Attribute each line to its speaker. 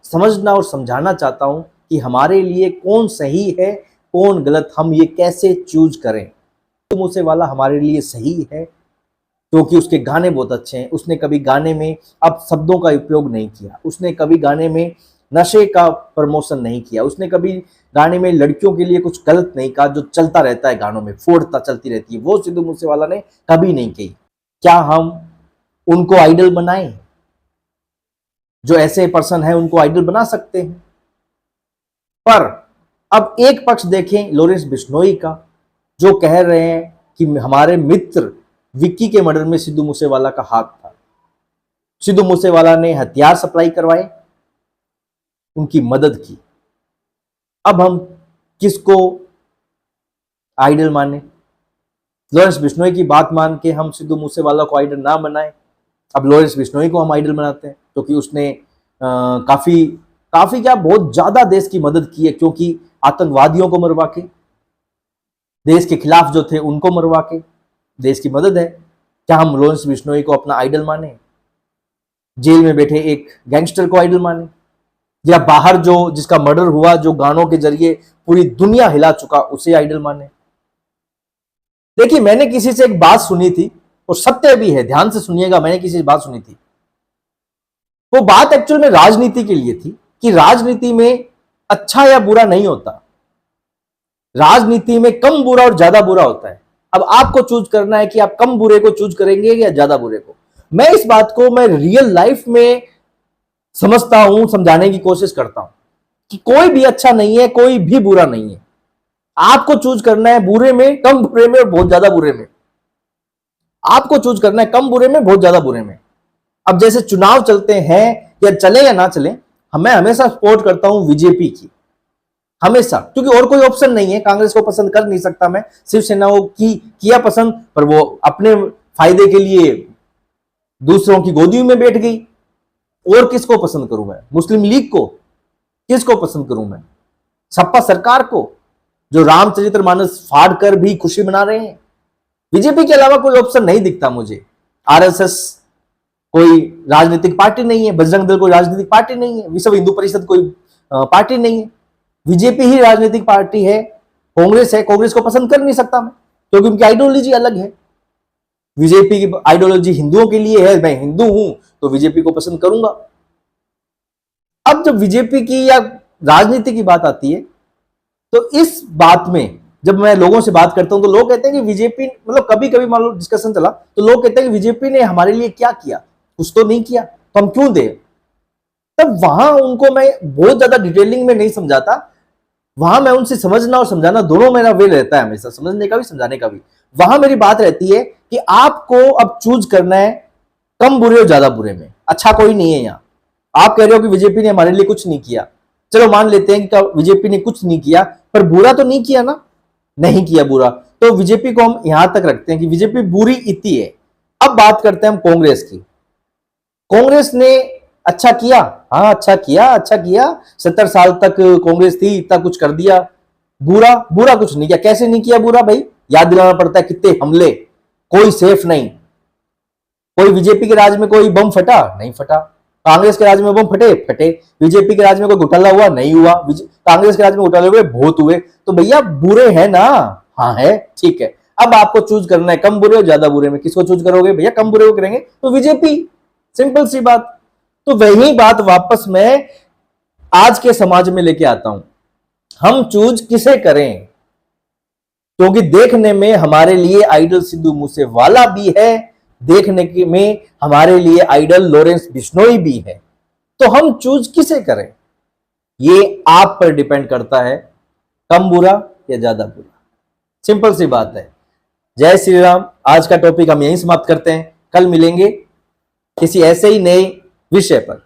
Speaker 1: समझना और समझाना चाहता हूं कि हमारे लिए कौन सही है कौन गलत, हम ये कैसे चूज करें। सिद्धू मूसेवाला हमारे लिए सही है क्योंकि उसके गाने बहुत अच्छे हैं। उसने कभी गाने में अब शब्दों का उपयोग नहीं किया, उसने कभी गाने में नशे का प्रमोशन नहीं किया, उसने कभी गाने में लड़कियों के लिए कुछ गलत नहीं कहा जो चलता रहता है गानों में, फोड़ता चलती रहती है, वो सिद्धू मूसेवाला ने कभी नहीं की। क्या हम उनको आइडल बनाएं? जो ऐसे पर्सन है उनको आइडल बना सकते हैं। पर अब एक पक्ष देखें लॉरेंस बिश्नोई का, जो कह रहे हैं कि हमारे मित्र विक्की के मर्डर में सिद्धू मूसेवाला का हाथ था, सिद्धू मूसेवाला ने हथियार सप्लाई करवाए, उनकी मदद की। अब हम किसको आइडल माने? लॉरेंस बिश्नोई की बात मान के हम सिद्धू मूसेवाला को आइडल ना बनाए। अब लॉरेंस बिश्नोई को हम आइडल बनाते हैं क्योंकि उसने काफी क्या बहुत ज्यादा देश की मदद की है, क्योंकि आतंकवादियों को मरवा के, देश के खिलाफ जो थे उनको मरवा के देश की मदद है। क्या हम लॉरेंस बिश्नोई को अपना आइडल माने? जेल में बैठे एक गैंगस्टर को आइडल माने? या बाहर जो जिसका मर्डर हुआ, जो गानों के जरिए पूरी दुनिया हिला चुका, उसे आइडल माने? देखिए, मैंने किसी से एक बात सुनी थी और सत्य भी है, ध्यान से सुनिएगा। मैंने किसी से बात सुनी थी, वो बात एक्चुअल में राजनीति के लिए थी कि राजनीति में अच्छा या बुरा नहीं होता, राजनीति में कम बुरा और ज्यादा बुरा होता है। अब आपको चूज करना है कि आप कम बुरे को चूज करेंगे या ज्यादा बुरे को। मैं इस बात को मैं रियल लाइफ में समझता हूं, समझाने की कोशिश करता हूं कि कोई भी अच्छा नहीं है, कोई भी बुरा नहीं है। आपको चूज करना है बुरे में, कम बुरे में और बहुत ज्यादा बुरे में। आपको चूज करना है कम बुरे में, बहुत ज्यादा बुरे में। अब जैसे चुनाव चलते हैं या चले या ना चले, मैं हमेशा सपोर्ट करता हूं बीजेपी की, हमेशा, क्योंकि और कोई ऑप्शन नहीं है। कांग्रेस को पसंद कर नहीं सकता मैं, शिवसेना की किया पसंद, पर वो अपने फायदे के लिए दूसरों की गोदी में बैठ गई। और किसको पसंद करूं मैं? मुस्लिम लीग को? किसको पसंद करूं मैं? सपा सरकार को, जो रामचरितमानस फाड़ कर भी खुशी मना रहे हैं। बीजेपी के अलावा कोई ऑप्शन नहीं दिखता मुझे। आरएसएस कोई राजनीतिक पार्टी नहीं है, बजरंग दल कोई राजनीतिक पार्टी नहीं है, विश्व हिंदू परिषद कोई पार्टी नहीं है। बीजेपी ही राजनीतिक पार्टी है। कांग्रेस है, कांग्रेस को पसंद कर नहीं सकता मैं, क्योंकि उनकी आइडियोलॉजी अलग है। बीजेपी की आइडियोलॉजी हिंदुओं के लिए है, मैं हिंदू हूं तो बीजेपी को पसंद करूंगा। अब जब बीजेपी की या राजनीति की बात आती है, तो इस बात में जब मैं लोगों से बात करता हूं तो लोग कहते हैं कि बीजेपी, मतलब कभी कभी मान लो डिस्कशन चला तो लोग कहते हैं कि बीजेपी ने हमारे लिए क्या किया, कुछ तो नहीं किया, तो हम क्यों दें? तब वहां उनको मैं बहुत ज्यादा डिटेलिंग में नहीं समझाता। वहां मैं उनसे समझना और समझाना दोनों मेरा वे रहता है, हमेशा समझने का भी समझाने का भी। वहां मेरी बात रहती है कि आपको अब चूज करना है कम बुरे और ज्यादा बुरे में। अच्छा कोई नहीं है यहां। आप कह रहे हो कि बीजेपी ने हमारे लिए कुछ नहीं किया, चलो मान लेते हैं कि बीजेपी ने कुछ नहीं किया, पर बुरा तो नहीं किया ना, नहीं किया बुरा, तो बीजेपी को हम यहां तक रखते हैं कि बीजेपी बुरी इतनी है। अब बात करते हैं हम कांग्रेस की। कांग्रेस ने अच्छा किया? हाँ अच्छा किया, अच्छा किया। 70 साल तक कांग्रेस थी, इतना कुछ कर दिया। बुरा? बुरा कुछ नहीं किया। कैसे नहीं किया बुरा भाई? याद दिलाना पड़ता है कितने हमले, कोई सेफ नहीं। कोई बीजेपी के राज में कोई बम फटा? नहीं फटा। कांग्रेस के राज में बम फटे? फटे। बीजेपी के राज में कोई घोटाला हुआ? नहीं हुआ। कांग्रेस के राज में घोटाले हुए? बहुत हुए। तो भैया बुरे हैं ना? हाँ है, ठीक है। अब आपको चूज करना है कम बुरे और ज्यादा बुरे में। किसको चूज करोगे भैया? कम बुरे को करेंगे तो बीजेपी, सिंपल सी बात। तो वही बात वापस मैं आज के समाज में लेके आता हूं, हम चूज किसे करें? क्योंकि देखने में हमारे लिए आइडल सिद्धू मूसेवाला भी है, देखने में हमारे लिए आइडल लॉरेंस बिश्नोई भी है। तो हम चूज किसे करें, ये आप पर डिपेंड करता है, कम बुरा या ज्यादा बुरा। सिंपल सी बात है। जय श्री राम। आज का टॉपिक हम यहीं समाप्त करते हैं, कल मिलेंगे किसी ऐसे ही नए विषय पर।